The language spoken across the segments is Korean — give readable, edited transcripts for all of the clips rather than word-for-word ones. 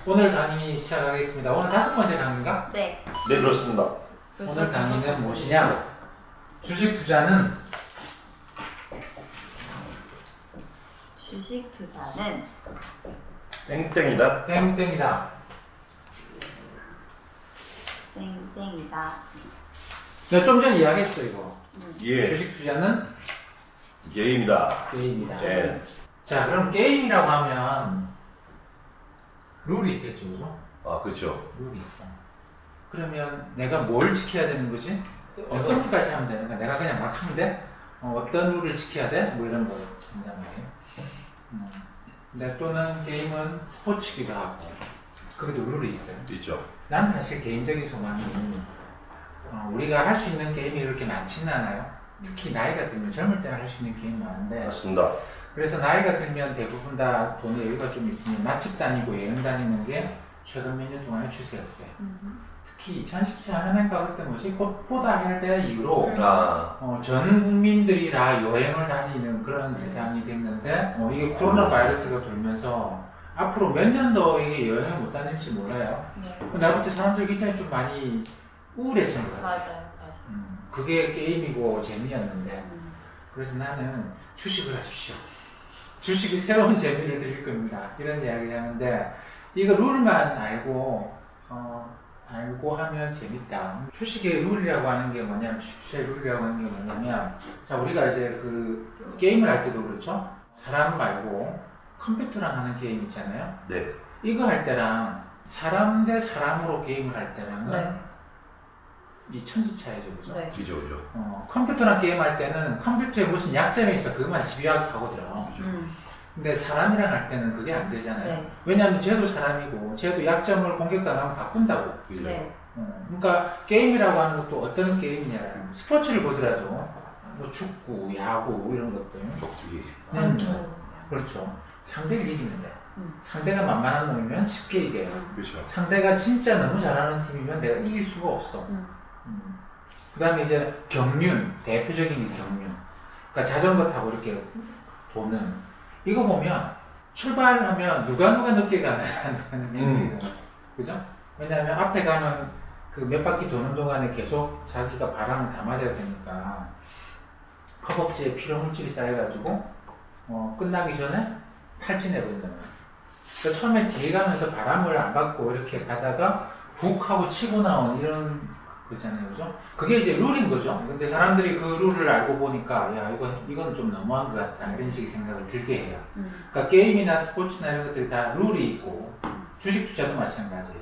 오늘 강의 시작하겠습니다. 오늘 5번째 강의인가? 네. 네, 그렇습니다. 오늘 강의는 무엇이냐? 주식 투자는 주식 투자는 땡땡이다. 땡땡이다. 땡땡이다. 내가 좀 전에 이야기했어 이거. 예, 주식 투자는 게임이다. 게임이다. 예. 자, 그럼 게임이라고 하면 룰이 있겠죠, 그죠? 아, 그렇죠. 룰이 있어. 그러면 내가 뭘 지켜야 되는 거지? 어떤 룰까지 하면 되는가? 내가 그냥 막 하면 돼? 어떤 룰을 지켜야 돼? 뭐 이런 거 한단 말이에요. 근데 또는 게임은 스포츠기도 하고 거기도 룰이 있어요. 있죠. 나는 사실 개인적인 소망이 우리가 할 수 있는 게임이 그렇게 많지는 않아요. 특히 나이가 들면 젊을 때 할 수 있는 게임이 많은데 맞습니다. 그래서 나이가 들면 대부분 다 돈의 여유가 좀 있으면 맛집 다니고 여행 다니는 게 최근 몇 년 동안의 추세였어요. 특히 2014년인가 그때 뭐지? 꽃보다 할배 이후로 전 국민들이 다 여행을 다니는 그런 세상이 됐는데 이게 코로나 바이러스가 돌면서 앞으로 몇 년 더 이게 여행을 못 다닐지 몰라요. 네. 내가 볼 때 사람들이 굉장히 좀 많이 우울해진 것 같아요. 맞아요. 그게 게임이고 재미였는데 그래서 나는 주식을 하십시오. 주식이 새로운 재미를 드릴 겁니다. 이런 이야기를 하는데 이거 룰만 알고 하면 재밌다. 주식의 룰이라고 하는 게 뭐냐면 주식의 룰이라고 하는 게 뭐냐면 자 우리가 이제 그 게임을 할 때도 그렇죠. 사람 말고 컴퓨터랑 하는 게임 있잖아요. 네. 이거 할 때랑 사람 대 사람으로 게임을 할 때랑은 네. 이 천지 차이죠, 그죠? 네. 그죠, 그죠. 컴퓨터랑 게임할 때는 컴퓨터에 무슨 약점이 있어 그것만 집요하게 들어. 근데 사람이랑 할 때는 그게 안 되잖아요. 네. 왜냐하면 쟤도 사람이고 쟤도 약점을 공격당하면 바꾼다고. 그죠. 네. 그러니까 게임이라고 하는 것도 어떤 게임이냐면 스포츠를 보더라도 뭐 축구, 야구 이런 것들 격투기. 권투. 그렇죠. 상대를 이기면 돼. 음. 상대가 만만한 놈이면 쉽게 이겨요. 그렇죠. 상대가 진짜 너무 잘하는 팀이면 내가 이길 수가 없어. 그 다음에 이제 경륜, 대표적인 게 경륜. 그러니까 자전거 타고 이렇게 도는. 이거 보면 출발하면 누가 늦게 가나, 그죠? 왜냐하면 앞에 가면 그 몇 바퀴 도는 동안에 계속 자기가 바람을 다 맞아야 되니까 허벅지에 피로물질이 쌓여가지고 끝나기 전에 탈진해버린단 말이야. 그러니까 처음에 뒤에 가면서 바람을 안 받고 이렇게 가다가 훅 하고 치고 나온 이런 거잖아요, 그죠? 그게 이제 룰인 거죠. 근데 사람들이 그 룰을 알고 보니까 야 이건 좀 너무한 것 같다 이런 식의 생각을 들게 해요. 그러니까 게임이나 스포츠나 이런 것들이 다 룰이 있고 주식 투자도 마찬가지예요.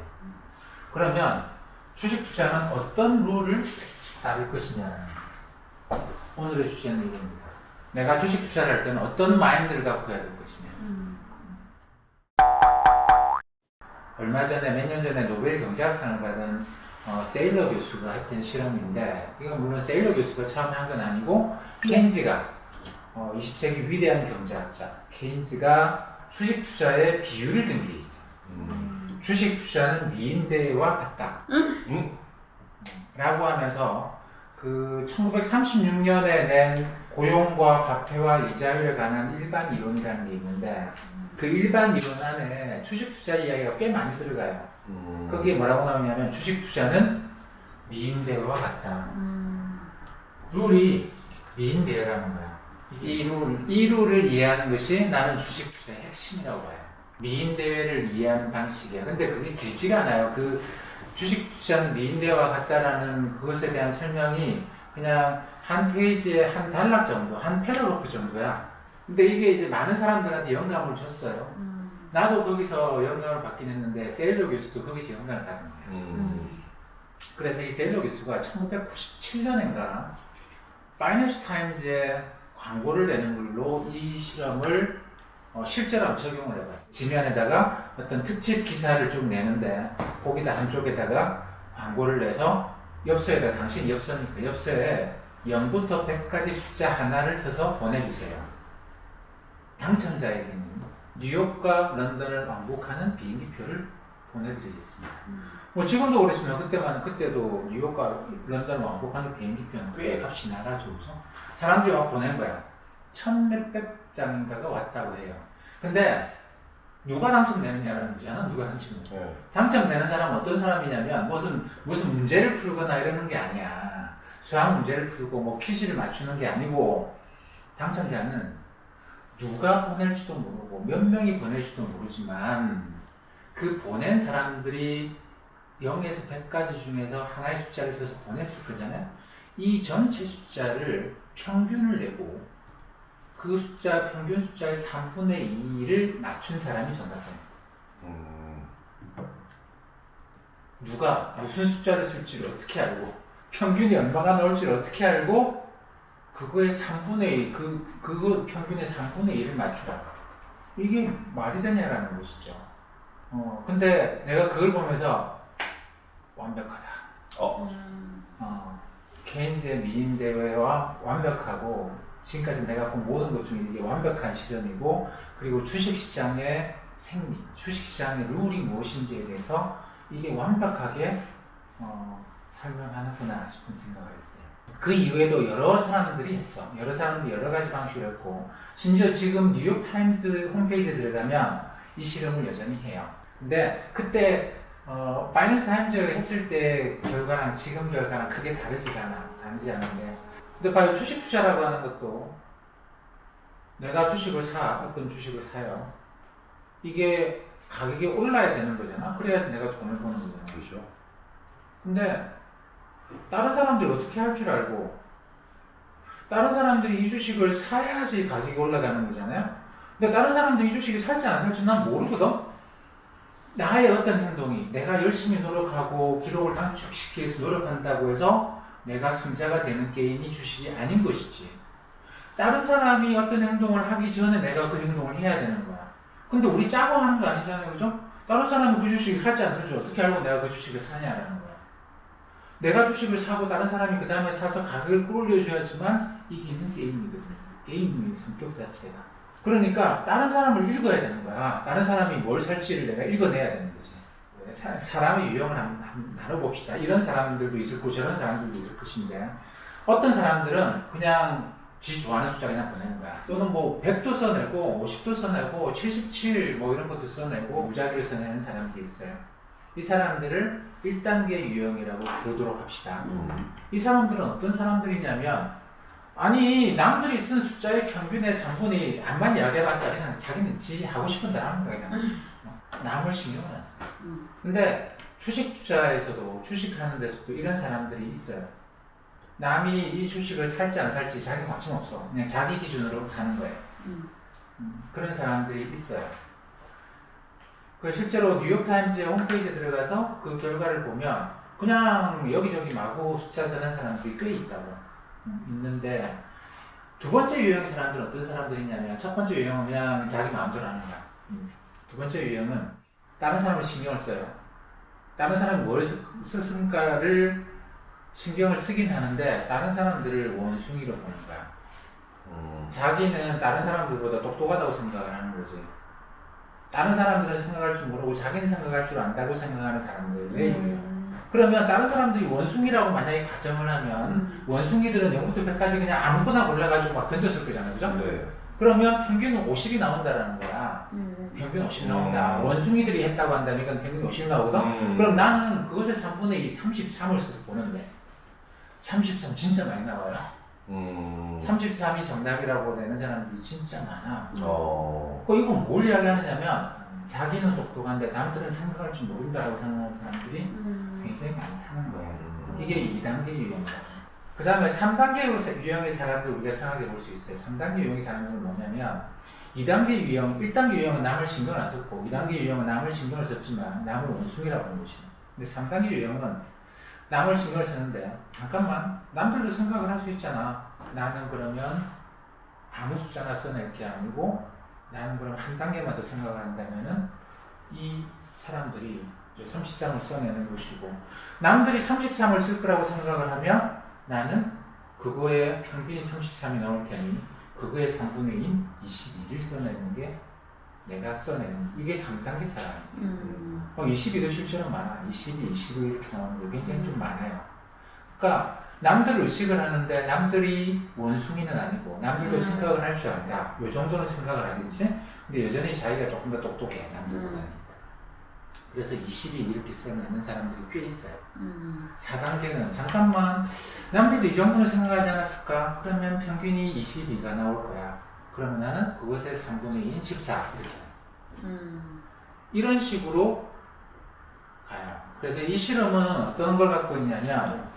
그러면 주식 투자는 어떤 룰을 따를 것이냐. 오늘의 주제는 이겁니다. 내가 주식 투자를 할 때는 어떤 마인드를 갖고 해야 될 것이냐. 얼마 전에 몇 년 전에 노벨 경제학상을 받은 세일러 교수가 했던 실험인데 이건 물론 세일러 교수가 처음 한 건 아니고 케인즈가 20세기 위대한 경제학자 케인즈가 주식 투자의 비율을 든 게 있어. 주식 투자는 미인대와 같다. 라고 하면서 그 1936년에 낸 고용과 화폐와 이자율에 관한 일반 이론이라는 게 있는데 그 일반 이론 안에 주식 투자 이야기가 꽤 많이 들어가요. 거기에 뭐라고 나오냐면 주식 투자는 미인대와 같다. 룰이 미인대라는 거야. 이 룰을 이해하는 것이 나는 주식 투자의 핵심이라고 봐요. 미인대를 이해하는 방식이야. 근데 그게 길지가 않아요. 그 주식 투자는 미인대와 같다라는 그것에 대한 설명이 그냥 한 페이지에 한 단락 정도, 한 패러그래프 정도야. 근데 이게 이제 많은 사람들한테 영감을 줬어요. 나도 거기서 영감을 받긴 했는데 세일러 교수도 거기서 영감을 받은 거예요. 그래서 이 세일러 교수가 1997년인가 파이낸셜 타임즈에 광고를 내는 걸로 이 실험을 실제로 한번 적용을 해봐요. 지면에다가 어떤 특집 기사를 쭉 내는데 거기다 한쪽에다가 광고를 내서 엽서에다 당신 엽서니까 엽서에 0부터 100까지 숫자 하나를 써서 보내주세요. 당첨자에게는 뉴욕과 런던을 왕복하는 비행기표를 보내드리겠습니다. 뭐 지금도 그렇지만 그때도 뉴욕과 런던을 왕복하는 비행기표는 꽤 값이 나가죠. 사람들이 막 보낸 거야. 1,몇백 장인가가 왔다고 해요. 근데 누가 당첨되느냐라는 거잖아. 누가 당첨되느냐. 네. 당첨되는 사람은 어떤 사람이냐면 무슨 문제를 풀거나 이러는 게 아니야. 수학 문제를 풀고 뭐 퀴즈를 맞추는 게 아니고 당첨자는 누가 보낼지도 모르고 몇 명이 보낼지도 모르지만 그 보낸 사람들이 0에서 100까지 중에서 하나의 숫자를 써서 보냈을 거잖아요. 이 전체 숫자를 평균을 내고 그 숫자 평균 숫자의 3분의 2를 맞춘 사람이 정답자예요. 누가 무슨 숫자를 쓸지를 어떻게 알고 평균이 얼마가 나올지를 어떻게 알고 그거의 3분의 1, 그거 평균의 3분의 1을 맞추라. 이게 말이 되냐라는 것이죠. 근데 내가 그걸 보면서 완벽하다. 케인즈의 미인 대회와 완벽하고 지금까지 내가 본 모든 것 중에 이게 완벽한 실현이고 그리고 주식시장의 생리, 주식시장의 룰이 무엇인지에 대해서 이게 완벽하게 설명하는구나 싶은 생각을 했어요. 그 이후에도 여러 사람들이 했어. 여러 사람들이 여러 가지 방식으로 했고 심지어 지금 뉴욕타임스 홈페이지에 들어가면 이 실험을 여전히 해요. 근데 그때 파이낸스 타임즈 했을 때 결과랑 지금 결과랑 크게 다르지 않은데 근데 봐요. 주식 투자라고 하는 것도 내가 어떤 주식을 사요. 이게 가격이 올라야 되는 거잖아. 그래야지 내가 돈을 버는 거잖아. 그렇죠. 근데 다른 사람들이 어떻게 할 줄 알고 다른 사람들이 이 주식을 사야지 가격이 올라가는 거잖아요. 근데 다른 사람들이 이 주식을 살지 안 살지 난 모르거든. 나의 어떤 행동이 내가 열심히 노력하고 기록을 단축시키기 위해서 노력한다고 해서 내가 승자가 되는 게임이 주식이 아닌 것이지. 다른 사람이 어떤 행동을 하기 전에 내가 그 행동을 해야 되는 거야. 근데 우리 짜고 하는 거 아니잖아요. 그죠? 다른 사람이 그 주식을 살지 안 살지 어떻게 알고 내가 그 주식을 사냐라는 거야. 내가 주식을 사고 다른 사람이 그 다음에 사서 가격을 끌어올려줘야지만 이기는 게임이거든. 게임의 성격 자체가. 그러니까 다른 사람을 읽어야 되는 거야. 다른 사람이 뭘 살지를 내가 읽어내야 되는 거지. 사람의 유형을 한번 나눠봅시다. 이런 사람들도 있을 거고 저런 사람들도 있을 것인데 어떤 사람들은 그냥 지 좋아하는 숫자 그냥 보내는 거야. 또는 뭐 100도 써내고 50도 써내고 77 뭐 이런 것도 써내고 무작위로 써내는 사람들이 있어요. 이 사람들을 1단계 유형이라고 부르도록 합시다. 이 사람들은 어떤 사람들이냐면 아니 남들이 쓴 숫자의 평균의 3분의 1만 이야기해봤자 그냥 자기는 지 하고 싶은 대로 하는 거야. 그냥. 남을 신경을 안 써. 근데 주식 투자에서도 주식하는 데서도 이런 사람들이 있어요. 남이 이 주식을 살지 안 살지 자기 관심 없어. 그냥 자기 기준으로 사는 거예요. 그런 사람들이 있어요. 그 실제로 뉴욕타임즈의 홈페이지에 들어가서 그 결과를 보면 그냥 여기저기 마구 숫자 쓰는 사람들이 꽤 있다고. 있는데 두 번째 유형의 사람들은 어떤 사람들이냐면 첫 번째 유형은 그냥 자기 마음대로 하는 거야. 두 번째 유형은 다른 사람을 신경을 써요. 다른 사람이 뭘 쓰는가를 신경을 쓰긴 하는데 다른 사람들을 원숭이로 보는 거야. 자기는 다른 사람들보다 똑똑하다고 생각을 하는 거지. 다른 사람들은 생각할 줄 모르고 자기는 생각할 줄 안다고 생각하는 사람들. 그러면 다른 사람들이 원숭이라고 만약에 가정을 하면 원숭이들은 0부터 100까지 그냥 아무거나 골라가지고 막 던졌을 거잖아요. 그죠? 네. 그러면 평균은 50이 나온다라는 거야. 평균 50 나온다. 원숭이들이 했다고 한다면 이건 평균 50 나오거든? 그럼 나는 그것의 3분의 2, 33을 써서 보는데 33 진짜 많이 나와요. 33이 정답이라고 내는 사람들이 진짜 많아. 이건 뭘 이야기하느냐면 자기는 똑똑한데 남들은 생각할 줄 모른다라고 생각하는 사람들이 굉장히 많다는 거예요. 이게 2단계 유형이다. 그 다음에 3단계 유형의 사람들 우리가 생각해 볼 수 있어요. 3단계 유형의 사람들은 뭐냐면 2단계 유형, 1단계 유형은 남을 신경을 안 썼고 2단계 유형은 남을 신경을 썼지만 남을 원숭이라고 하는 것이에요. 근데 3단계 유형은 남을 신경을 쓰는데 잠깐만 남들도 생각을 할 수 있잖아. 나는 그러면 아무 숫자나 써낼 게 아니고 나는 그럼 한 단계만 더 생각을 한다면은 이 사람들이 33을 써내는 것이고 남들이 33을 쓸 거라고 생각을 하면 나는 그거에 평균이 33이 나올 테니 그거의 3분의 2인 22를 써내는 게 내가 써내는 이게 3단계 사람이에요. 22도 실제로 많아. 22, 25 이렇게 나오는 게 굉장히 좀 많아요. 그러니까 남들 의식을 하는데 남들이 원숭이는 아니고 남들도 음. 생각을 할 줄 안다. 요 정도는 생각을 하겠지. 근데 여전히 자기가 조금 더 똑똑해 남들보다는. 그래서 22 이렇게 써놓는 사람들이 꽤 있어요. 4단계는 잠깐만 남들도 이 정도는 생각하지 않았을까? 그러면 평균이 22가 나올 거야. 그러면 나는 그것의 3분의 2인 14 이렇게. 이런 식으로 가요. 그래서 이 실험은 어떤 걸 갖고 있냐면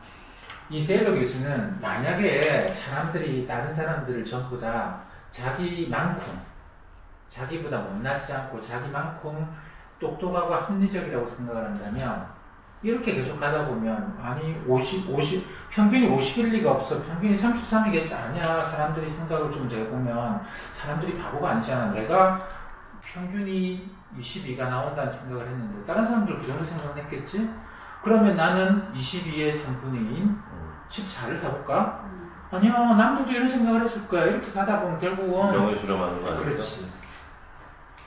이 세일러 교수는 만약에 사람들이 다른 사람들을 전부 다 자기만큼 자기보다 못나지 않고 자기만큼 똑똑하고 합리적이라고 생각을 한다면 이렇게 계속 가다 보면 아니 50 평균이 50일 리가 없어. 평균이 33이겠지. 아니야. 사람들이 생각을 좀 해보면 사람들이 바보가 아니잖아. 내가 평균이 22가 나온다는 생각을 했는데 다른 사람들 그 정도 생각을 했겠지? 그러면 나는 22의 3분의 2인 14를 사볼까? 아니야. 남들도 이런 생각을 했을 거야. 이렇게 가다 보면 결국은 명예 수렴하는 거 아닐까? 그렇지.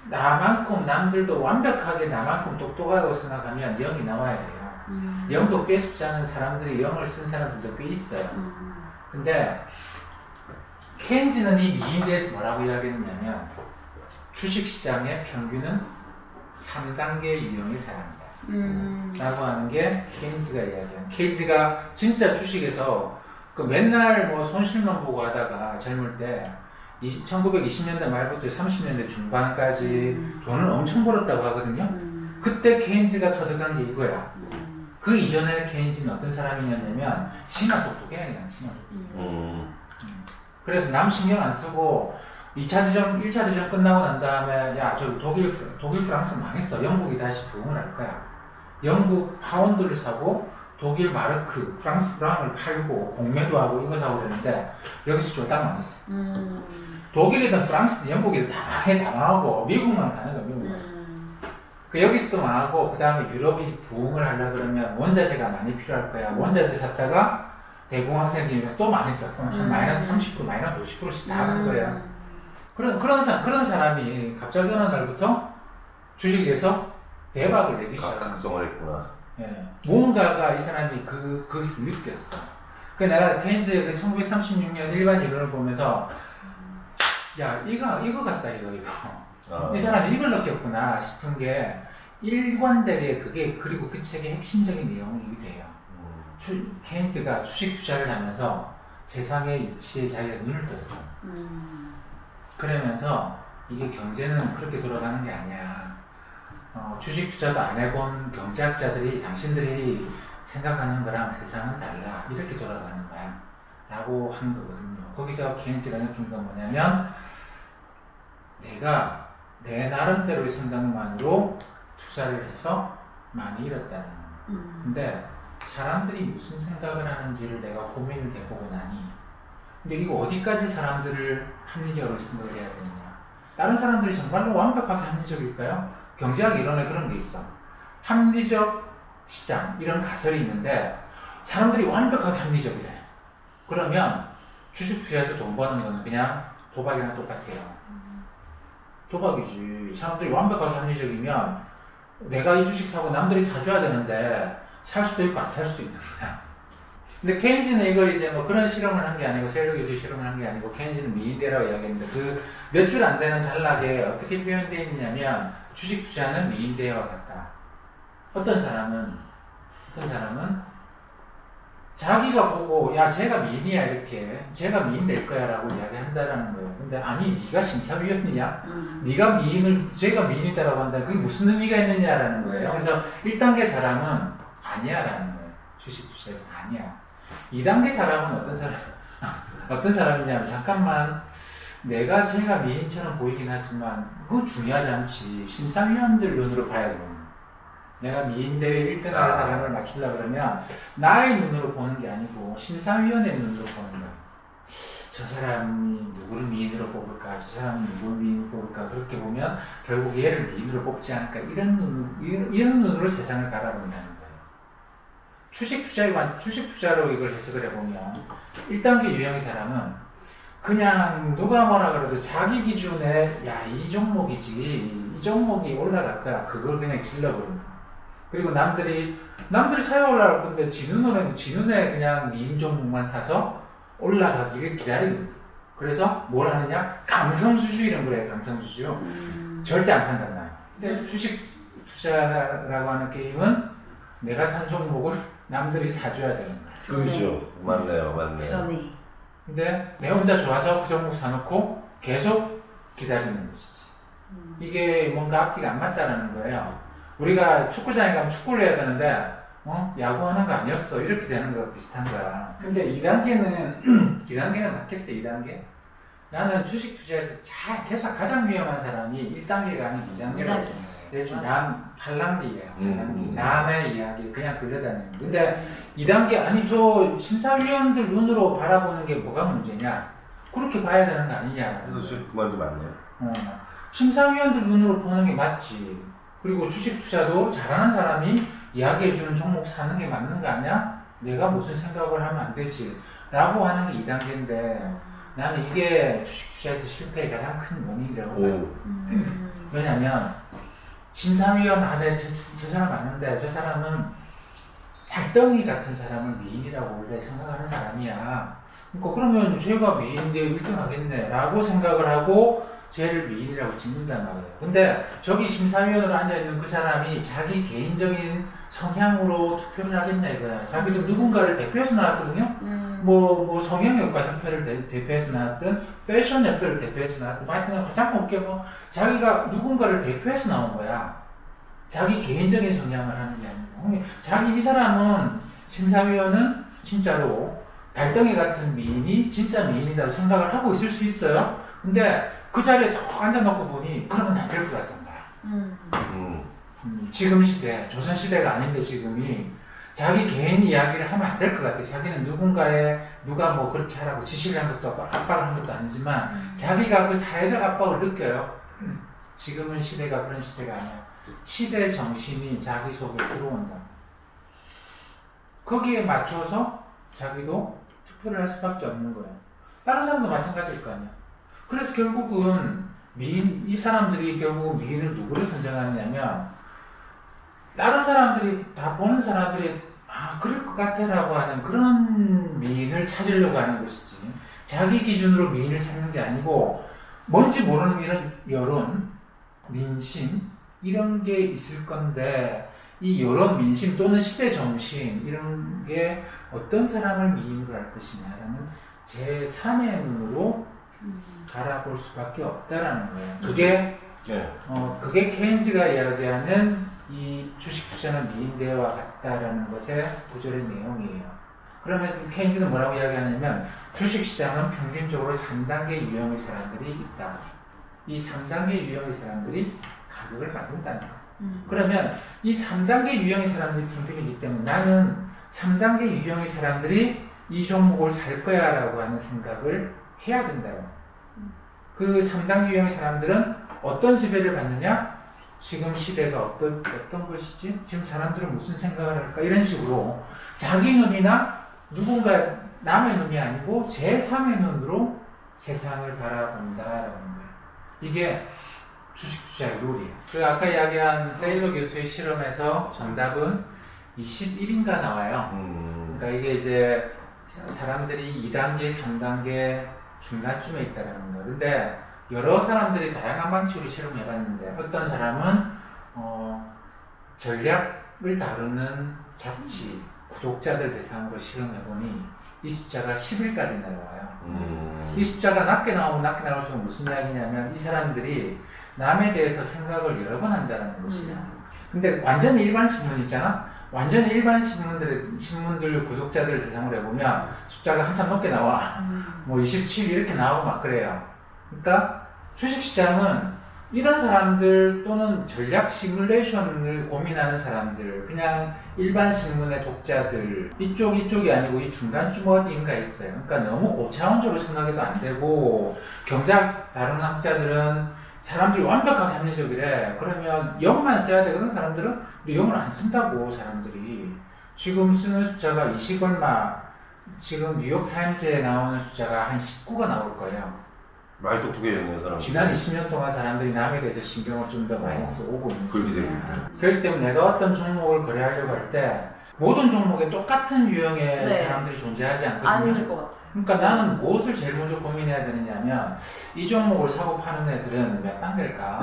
나만큼 남들도 완벽하게 나만큼 똑똑하다고 생각하면 0이 나와야 돼요. 0도 꽤 숫자는 사람들이 0을 쓴 사람들도 꽤 있어요. 근데 케인즈는 이 미인대에서 뭐라고 이야기했냐면 주식시장의 평균은 3단계 유형의 사람이다. 라고 하는 게 케인즈가 이야기한. 케인즈가 진짜 주식에서 그 맨날 뭐 손실만 보고 하다가 젊을 때 1920년대 말부터 30년대 중반까지 돈을 엄청 벌었다고 하거든요. 그때 케인즈가 터득한 게 이거야. 그 이전에 케인즈는 어떤 사람이냐면 심한 똑똑해 그냥 심한 똑똑해. 그래서 남 신경 안 쓰고 2차 대전, 1차 대전 끝나고 난 다음에 야 저 독일 프랑스 망했어. 영국이 다시 부흥을 할 거야. 영국 파운드를 사고 독일 마르크, 프랑스 프랑을 팔고 공매도 하고 이거 사고 그랬는데 여기서 쫄딱 망했어. 독일이든 프랑스든 영국이든 다 망하고 미국만 가는 거야. 미국만. 그 여기서도 망하고 그 다음에 유럽이 부흥을 하려 그러면 원자재가 많이 필요할 거야. 원자재 샀다가 대공황 생기면 또 망했어. 한 마이너스 30%, 마이너스 50%씩 다 하는 거야. 그런 사람이 갑자기 어느 날부터 주식에서 대박을 내기 시작한 거야. 각성을 했구나. 예. 뭔가가 이 사람이 거기서 느꼈어. 그 내가 케인즈의 1936년 일반 이론을 보면서 야 이거 같다 이거. 이 사람이 이걸 느꼈구나 싶은 게 일관되게 그게 그리고 그 책의 핵심적인 내용이 돼요. 케인즈가 주식 투자를 하면서 세상의 이치에 자기가 눈을 떴어. 그러면서 이게 경제는 그렇게 돌아가는 게 아니야. 주식 투자도 안 해본 경제학자들이 당신들이 생각하는 거랑 세상은 달라. 이렇게 돌아가는 거야. 라고 한 거거든요. 거기서 케인즈가 느낀 건 뭐냐면 내가 내 나름대로의 생각만으로 투자를 해서 많이 잃었다는 거야. 근데 사람들이 무슨 생각을 하는지를 내가 고민을 해보고 나니 근데 이거 어디까지 사람들을 합리적으로 생각을 해야 되느냐. 다른 사람들이 정말로 완벽하게 합리적일까요? 경제학 이론에 그런 게 있어. 합리적 시장 이런 가설이 있는데 사람들이 완벽하게 합리적이래. 그러면 주식 투자해서 돈 버는 건 그냥 도박이랑 똑같아요. 도박이지. 사람들이 완벽하게 합리적이면 내가 이 주식 사고 남들이 사줘야 되는데 살 수도 있고 안 살 수도 있는 거야. 근데 케인즈는 이걸 이제 뭐 그런 실험을 한 게 아니고 세일러 교수 실험을 한 게 아니고 케인즈는 미인대라고 이야기했는데 그 몇 줄 안 되는 단락에 어떻게 표현되어 있느냐면 주식 투자는 미인대와 같다. 어떤 사람은 자기가 보고 야 쟤가 미인이야 이렇게 쟤가 미인 될 거야 라고 이야기한다라는 거예요. 근데 아니 네가 심사위원이냐? 네가 쟤가 미인이다라고 한다. 그게 무슨 의미가 있느냐라는 거예요. 그래서 1단계 사람은 아니야 라는 거예요. 주식 투자에서 아니야. 2단계 사람은 어떤 사람이냐면 잠깐만 내가 쟤가 미인처럼 보이긴 하지만 그건 중요하지 않지. 심사위원들 눈으로 봐야 되는 내가 미인대회 1등하는 사람을 맞추려고 그러면 나의 눈으로 보는 게 아니고 심사위원의 눈으로 보는 거야. 저 사람이 누구를 미인으로 뽑을까? 저 사람이 누구를 미인으로 뽑을까? 그렇게 보면 결국 얘를 미인으로 뽑지 않을까? 이런 눈으로 세상을 바라본다는 거예요. 주식 투자로 이걸 해석을 해보면 1단계 유형의 사람은 그냥 누가 뭐라 그래도 자기 기준에 야 이 종목이지 이 종목이 올라갈 거야 그걸 그냥 질러버린다. 그리고 남들이 사용하려고 할 건데 지 눈에 그냥 미인 종목만 사서 올라가기를 기다리고 있는 거예요. 그래서 뭘 하느냐? 강성주주 이런 거래요. 강성주주. 절대 안 판단 나요. 근데 주식 투자라고 하는 게임은 내가 산 종목을 남들이 사줘야 되는 거예요. 그렇죠. 맞네요. 그러네. 근데 내 혼자 좋아서 그 종목 사놓고 계속 기다리는 것이지. 이게 뭔가 앞뒤가 안 맞다라는 거예요. 우리가 축구장에 가면 축구를 해야 되는데 야구하는 거 아니었어. 이렇게 되는 거랑 비슷한 거야. 근데 2단계는 2단계는 바뀌었어. 2단계. 나는 주식 투자에서 계속 가장 위험한 사람이 1단계가 아닌 2단계라고 대충 남 팔랑귀예요. 남의 이야기 그냥 끌려다니는 거. 근데 2단계 아니 저 심사위원들 눈으로 바라보는 게 뭐가 문제냐? 그렇게 봐야 되는 거 아니냐? 그래서 지금 그만 좀 맞네요. 심사위원들 눈으로 보는 게 맞지. 그리고 주식 투자도 잘하는 사람이 이야기해주는 종목 사는 게 맞는 거 아니야? 내가 무슨 생각을 하면 안 되지. 라고 하는 게 2단계인데 나는 이게 주식 투자에서 실패의 가장 큰 원인이라고 봐요. 왜냐면 심사위원 안에 저 사람 맞는데 저 사람은 달덩이 같은 사람을 미인이라고 원래 생각하는 사람이야. 그러니까 그러면 쟤가 미인인데 1등 하겠네 라고 생각을 하고 쟤를 미인이라고 짓는단 말이에요. 근데 저기 심사위원으로 앉아있는 그 사람이 자기 개인적인 성향으로 투표를 하겠냐 이거야. 자기도 누군가를 대표해서 나왔거든요. 뭐 성형외과 대표를 대표해서 나왔든 패션 대표를 대표해서 나왔든 하여튼 화장품 업계 뭐 자기가 누군가를 대표해서 나온 거야. 자기 개인적인 성향을 하는 게 아니고 자기 이 사람은 심사위원은 진짜로 달덩이 같은 미인이 진짜 미인이라고 생각을 하고 있을 수 있어요. 근데 그 자리에 턱 앉아놓고 보니 그러면 안 될 것 같은 거야. 지금 시대, 조선 시대가 아닌데 지금이 자기 개인 이야기를 하면 안 될 것 같아. 자기는 누가 뭐 그렇게 하라고 지시를 한 것도 없고 압박을 한 것도 아니지만 자기가 그 사회적 압박을 느껴요. 지금은 시대가 그런 시대가 아니야. 시대 정신이 자기 속에 들어온다. 거기에 맞춰서 자기도 투표를 할 수밖에 없는 거예요. 다른 사람도 마찬가지일 거 아니야. 그래서 결국은 이 사람들이 결국 미인을 누구를 선정하느냐면 다른 사람들이 다 보는 사람들이 그럴 것 같아라고 하는 그런 미인을 찾으려고 하는 것이지. 자기 기준으로 미인을 찾는 게 아니고 뭔지 모르는 이런 여론, 민심 이런 게 있을 건데 이 여론, 민심 또는 시대 정신 이런 게 어떤 사람을 미인으로 할 것이냐라는 제3의 눈으로 바라볼 수밖에 없다라는 거예요. 그게 케인즈가 이야기하는 이 주식 투자는 미인대와 같다라는 것의 구절의 내용이에요. 그러면서 케인즈는 뭐라고 이야기하냐면 주식 시장은 평균적으로 3단계 유형의 사람들이 있다. 이 3단계 유형의 사람들이 가격을 받는다는 거예요. 그러면 이 3단계 유형의 사람들이 평균이기 때문에 나는 3단계 유형의 사람들이 이 종목을 살 거야 라고 하는 생각을 해야 된다요. 그 3단계 유형의 사람들은 어떤 지배를 받느냐? 지금 시대가 어떤 것이지? 지금 사람들은 무슨 생각을 할까? 이런 식으로 자기 눈이나 누군가 남의 눈이 아니고 제3의 눈으로 세상을 바라본다라는 거예요. 이게 주식 투자의 룰이에요. 그 아까 이야기한 세일러 교수의 실험에서 정답은 21인가 나와요. 그러니까 이게 이제 사람들이 2단계, 3단계 중간쯤에 있다라는 거예요. 근데 여러 사람들이 다양한 방식으로 실험을 해봤는데 어떤 사람은 전략을 다루는 잡지, 구독자들 대상으로 실험해보니 이 숫자가 10일까지 내려와요. 이 숫자가 낮게 나올수록 무슨 이야기냐면 이 사람들이 남에 대해서 생각을 여러 번 한다는 것이야. 근데 완전히 일반 신문 있잖아? 완전히 일반 신문들 구독자들 대상으로 해보면 숫자가 한참 높게 나와. 뭐 27 이렇게 나오고 막 그래요. 그러니까 주식시장은 이런 사람들 또는 전략 시뮬레이션을 고민하는 사람들, 그냥 일반 신문의 독자들, 이쪽이 아니고 이 중간쯤 어디인가 있어요. 그러니까 너무 고차원적으로 생각해도 안 되고, 경제학 다루는 학자들은 사람들이 완벽하게 합리적이래. 그러면 0만 써야 되거든, 사람들은? 근데 0을 안 쓴다고, 사람들이. 지금 쓰는 숫자가 20 얼마, 지금 뉴욕타임즈에 나오는 숫자가 한 19가 나올 거예요. 많이 똑똑해졌네요, 사람. 지난 20년 동안 사람들이 남에 대해서 신경을 좀 더 많이 쓰고 있는 그렇게 되고 거예요. 있죠. 그렇기 때문에 내가 어떤 종목을 거래하려고 할 때 모든 종목에 똑같은 유형의 네. 사람들이 존재하지 않거든요. 아닐 것 같아요. 그러니까 나는 무엇을 제일 먼저 고민해야 되느냐면 이 종목을 사고 파는 애들은 몇 단계일까?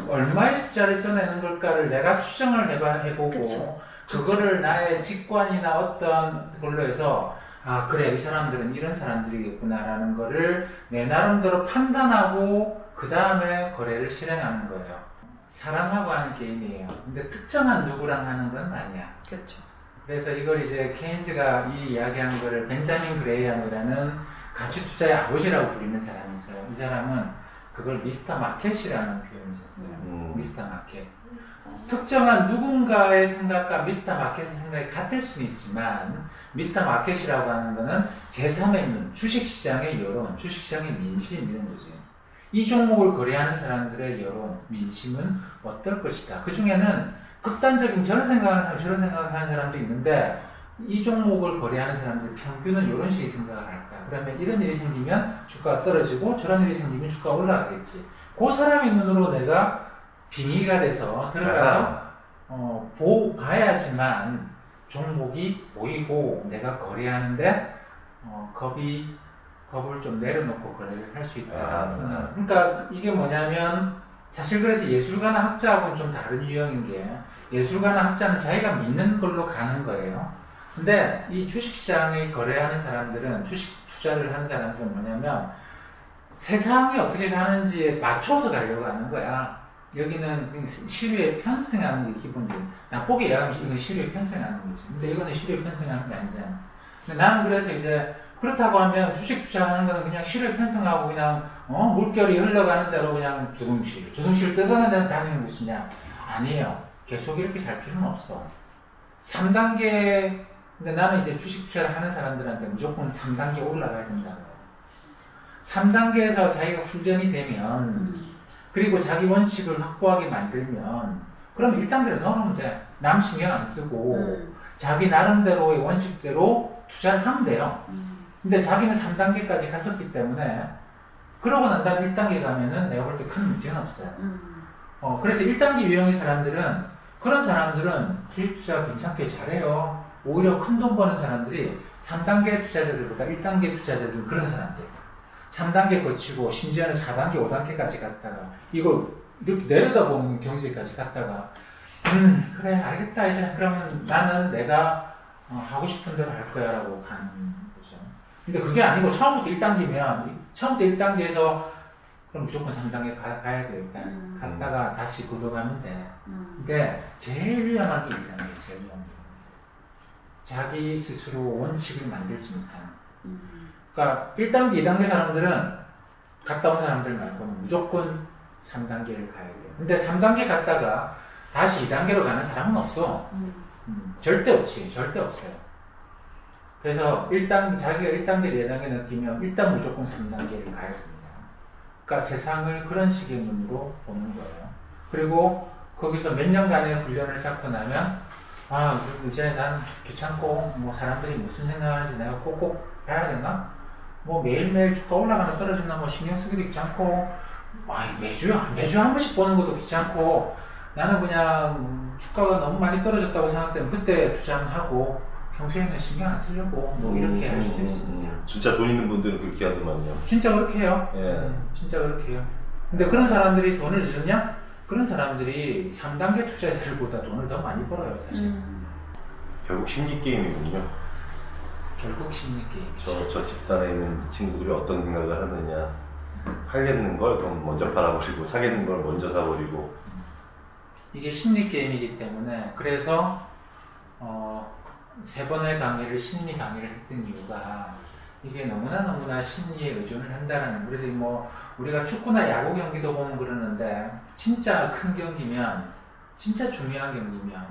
얼마의 숫자를 써내는 걸까를 내가 추정을 해보고 그쵸. 그거를 나의 직관이나 어떤 걸로 해서 아 그래 이 사람들은 이런 사람들이겠구나라는 거를 내 나름대로 판단하고 그 다음에 거래를 실행하는 거예요. 사람하고 하는 게임이에요. 근데 특정한 누구랑 하는 건 아니야. 그렇죠. 그래서 이걸 이제 케인스가 이 이야기한 거를 벤자민 그레이엄이라는 가치 투자의 아버지라고 부르는 사람이 있어요. 이 사람은 그걸 미스터 마켓이라는 표현을 썼어요. 미스터 마켓. 특정한 누군가의 생각과 미스터 마켓의 생각이 같을 수는 있지만 미스터 마켓이라고 하는 거는 제3의 눈, 주식시장의 여론, 주식시장의 민심 이런 거지. 이 종목을 거래하는 사람들의 여론, 민심은 어떨 것이다. 그 중에는 극단적인 저런 생각하는 사람, 저런 생각하는 사람도 있는데 이 종목을 거래하는 사람들 평균은 이런 식의 생각을 할까. 그러면 이런 일이 생기면 주가가 떨어지고 저런 일이 생기면 주가가 올라가겠지. 그 사람의 눈으로 내가 빙의가 돼서 들어가서 봐야지만 종목이 보이고 내가 거래하는데 겁을 좀 내려놓고 거래를 할 수 있다. 그러니까 이게 뭐냐면 사실 그래서 예술가나 학자하고는 좀 다른 유형인 게 예술가나 학자는 자기가 믿는 걸로 가는 거예요. 근데 이 주식시장에 거래하는 사람들은 주식 투자를 하는 사람들은 뭐냐면 세상이 어떻게 가는지에 맞춰서 가려고 하는 거야. 여기는 시류에 편승하는 게 기본이에요. 나쁘게 얘기하면 이건 시류에 편승하는 거지. 근데 이거는 시류에 편승하는 게 아니잖아. 근데 나는 그래서 이제 그렇다고 하면 주식 투자하는 거는 그냥 시류에 편승하고 그냥 물결이 흘러가는 대로 그냥 두둥실 뜯어내는 데는 다니는 것이냐? 아니에요. 계속 이렇게 살 필요는 없어. 3단계 근데 나는 이제 주식 투자를 하는 사람들한테 무조건 3단계 올라가야 된다고. 3단계에서 자기가 훈련이 되면 그리고 자기 원칙을 확고하게 만들면 그럼 1단계로 넣어놓으면 돼. 남 신경 안 쓰고 자기 나름대로의 원칙대로 투자를 하면 돼요. 근데 자기는 3단계까지 갔었기 때문에 그러고 난 다음에 1단계 가면은 내가 볼 때 큰 문제는 없어요. 그래서 1단계 유형의 사람들은 그런 사람들은 주식 투자 괜찮게 잘해요. 오히려 큰 돈 버는 사람들이 3단계 투자자들보다 1단계 투자자들은 그런 사람들. 3단계 거치고 심지어는 4단계, 5단계까지 갔다가 이걸 이렇게 내려다보는 경제까지 갔다가 그래 알겠다 이제 그러면 나는 내가 하고 싶은 대로 할 거야 라고 가는 거죠. 근데 그게 아니고 처음부터 1단계면 처음부터 1단계에서 그럼 무조건 3단계 가야 돼 일단 갔다가 다시 걷어가면 돼. 근데 제일 위험한 게 1단계 제일 위험한 게 자기 스스로 원칙을 만들지 못하는. 그러니까 1단계, 2단계 사람들은 갔다 온 사람들 말고는 무조건 3단계를 가야 돼요. 근데 3단계 갔다가 다시 2단계로 가는 사람은 없어. 절대 없지. 절대 없어요. 그래서 자기가 1단계, 4단계 느끼면 일단 무조건 3단계를 가야 됩니다. 그러니까 세상을 그런 식의 눈으로 보는 거예요. 그리고 거기서 몇 년간의 훈련을 쌓고 나면 이제 난 귀찮고 뭐 사람들이 무슨 생각하는지 내가 꼭꼭 봐야 되나? 뭐 매일매일 주가 올라가나 떨어지나 뭐 신경 쓰기도 귀찮고 매주 한 번씩 보는 것도 귀찮고 나는 그냥 주가가 너무 많이 떨어졌다고 생각되면 그때 투자하고 평소에는 신경 안 쓰려고 뭐 이렇게 할 수도 있습니다. 진짜 돈 있는 분들은 그렇게 하더만요. 진짜 그렇게 해요. 예. 진짜 그렇게 해요. 근데 그런 사람들이 돈을 잃느냐? 그런 사람들이 3단계 투자자들보다 돈을 더 많이 벌어요 사실. 결국 심리 게임이군요. 결국 심리 게임. 저 집단에 있는 친구들이 어떤 생각을 하느냐. 팔겠는 걸 그럼 먼저 팔아버리고 사겠는 걸 먼저 사버리고. 이게 심리 게임이기 때문에 그래서 3번의 강의를 심리 강의를 했던 이유가 이게 너무나 심리에 의존을 한다라는. 그래서 뭐 우리가 축구나 야구 경기도 보면 그러는데 진짜 큰 경기면 진짜 중요한 경기면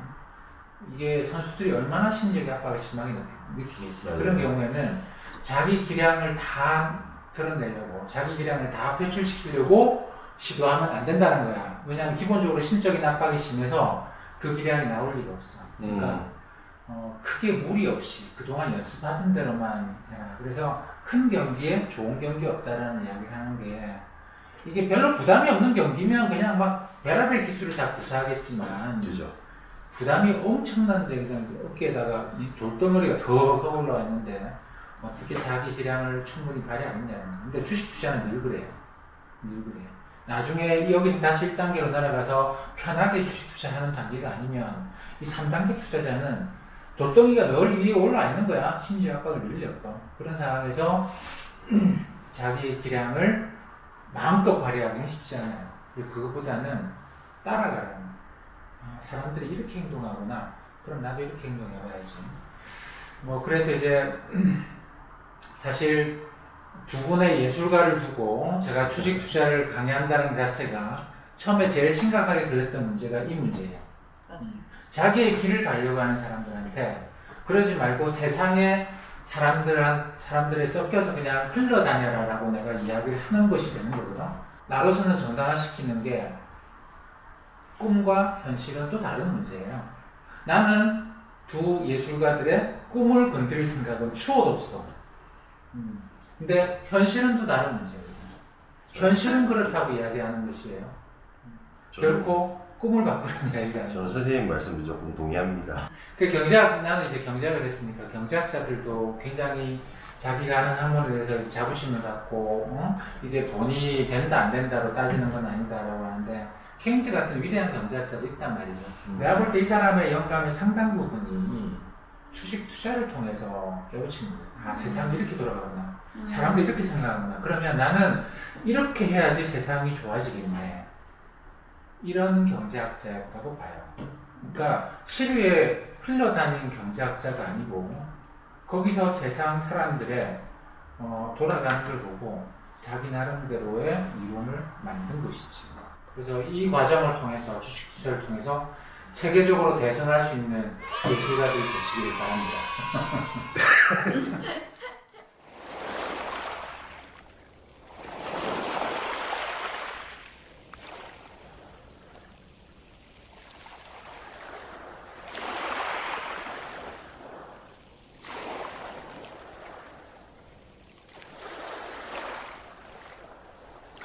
이게 선수들이 얼마나 심리적 압박을 심하게 느끼겠어요. 그런 경우에는 자기 기량을 다 드러내려고 자기 기량을 다 표출시키려고 시도하면 안 된다는 거야. 왜냐하면 기본적으로 심적인 압박이 심해서 그 기량이 나올 리가 없어. 그러니까 크게 무리 없이 그동안 연습하던 대로만 해라. 그래서 큰 경기에 좋은 경기 없다라는 이야기를 하는 게 이게 별로 부담이 없는 경기면 그냥 막 별의별 기술을 다 구사하겠지만 그죠. 부담이 엄청난데 그냥 어깨에다가 이 돌덩어리가 더 올라와 있는데 어떻게 자기 기량을 충분히 발휘하겠냐는. 근데 주식 투자는 늘 그래요. 늘 그래요. 나중에 여기서 다시 1단계로 날아가서 편하게 주식 투자하는 단계가 아니면 이 3단계 투자자는 돌덩이가 늘 위에 올라와 있는 거야. 심지어 압박을 밀렸고. 그런 상황에서 자기 기량을 마음껏 발휘하기는 쉽지 않아요. 그리고 그것보다는 따라가라는. 사람들이 이렇게 행동하구나. 그럼 나도 이렇게 행동해봐야지. 그래서 이제 사실 두 분의 예술가를 두고 제가 주식 투자를 강의한다는 것 자체가 처음에 제일 심각하게 걸렸던 문제가 이 문제예요. 맞아요. 자기의 길을 가려고 하는 사람들한테 그러지 말고 세상에 사람들에 섞여서 그냥 흘러다녀라라고 내가 이야기를 하는 것이 되는 거거든. 나로서는 정당화시키는 게 꿈과 현실은 또 다른 문제예요. 나는 두 예술가들의 꿈을 건드릴 생각은 추호도 없어. 근데 현실은 또 다른 문제거든요. 현실은 그렇다고 이야기하는 것이에요. 결코 꿈을 바꾸는 이야기가 아니에요. 저는 선생님 말씀 무조건 동의합니다. 나는 이제 경제학을 했으니까 경제학자들도 굉장히 자기가 하는 학문에 대해서 자부심을 갖고 이게 돈이 된다 안 된다로 따지는 건 아니다라고 하는데 케인즈 같은 위대한 경제학자도 있단 말이죠. 내가 볼 때 이 사람의 영감의 상당 부분이 주식 투자를 통해서 깨우치는 거예요. 세상이 이렇게 돌아가구나. 사람들이 이렇게 생각하구나. 그러면 나는 이렇게 해야지 세상이 좋아지겠네. 이런 경제학자였다고 봐요. 그러니까 시류에 흘러다니는 경제학자가 아니고 거기서 세상 사람들의 돌아가는 걸 보고 자기 나름대로의 이론을 만든 것이지. 그래서 이 과정을 통해서 주식 투자를 통해서 세계적으로 대성할 수 있는 예술가들이 되시길 바랍니다.